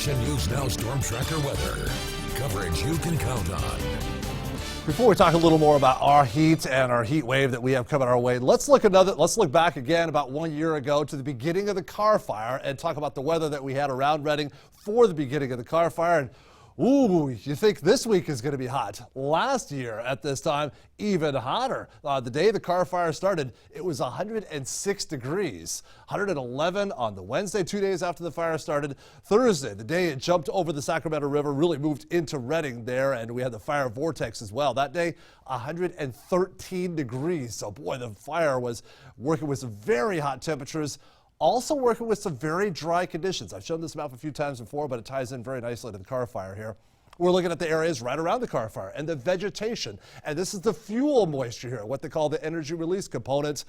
Nation News Now Storm Tracker weather. Coverage you can count on. Before we talk a little more about our heat and our heat wave that we have coming our way, let's look back again about 1 year ago to the beginning of the Carr Fire and talk about the weather that we had around Reading for the beginning of the Carr Fire. And ooh, you think this week is going to be hot. Last year at this time, even hotter. The day the Carr Fire started, it was 106 degrees. 111 on the Wednesday, 2 days after the fire started. Thursday, the day it jumped over the Sacramento River, really moved into Reading there, and we had the fire vortex as well. That day, 113 degrees. So boy, the fire was working with some very hot temperatures. Also working with some very dry conditions. I've shown this map a few times before, but it ties in very nicely to the Carr Fire here. We're looking at the areas right around the Carr Fire and the vegetation. And this is the fuel moisture here, what they call the energy release components.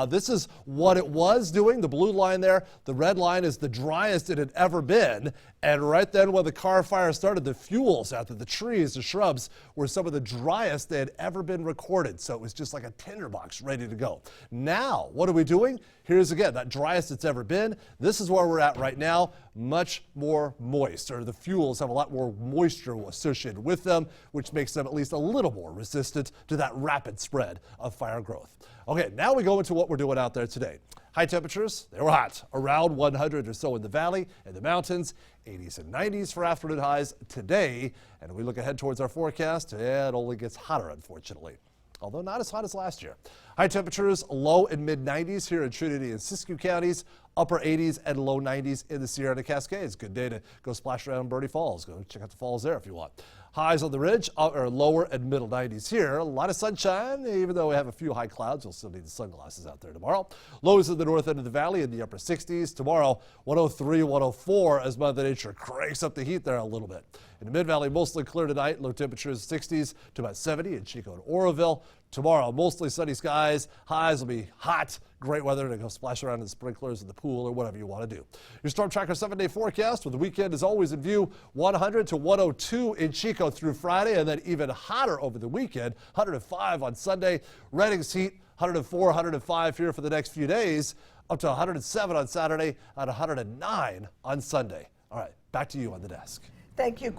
This is what it was doing, the blue line there. The red line is the driest it had ever been. And right then when the Carr Fire started, the fuels out there, the trees, the shrubs, were some of the driest they had ever been recorded. So it was just like a tinderbox ready to go. Now, what are we doing? Here's again, that driest it's ever been. This is where we're at right now. Much more moist, or the fuels have a lot more moisture associated with them, which makes them at least a little more resistant to that rapid spread of fire growth. Okay, now we go into what we're doing out there today. High temperatures, they were hot, around 100 or so in the valley, in the mountains, 80s and 90s for afternoon highs today. And we look ahead towards our forecast, it only gets hotter, unfortunately, although not as hot as last year. High temperatures, low and mid 90s here in Trinity and Siskiyou counties, upper 80s and low 90s in the Sierra and the Cascades. Good day to go splash around Birdie Falls. Go check out the falls there if you want. Highs on the ridge are lower and middle 90s here. A lot of sunshine, even though we have a few high clouds. You'll still need the sunglasses out there tomorrow. Lows in the north end of the valley in the upper 60s. Tomorrow, 103, 104 as Mother Nature cranks up the heat there a little bit. In the mid-valley, mostly clear tonight. Low temperatures 60s to about 70 in Chico and Oroville. Tomorrow, mostly sunny skies. Highs will be hot. Great weather to go splash around in the sprinklers in the pool or whatever you want to do. Your Storm Tracker 7-day forecast with the weekend is always in view. 100 to 102 in Chico through Friday, and then even hotter over the weekend. 105 on Sunday. Reading's heat 104, 105 here for the next few days. Up to 107 on Saturday and 109 on Sunday. All right, back to you on the desk. Thank you.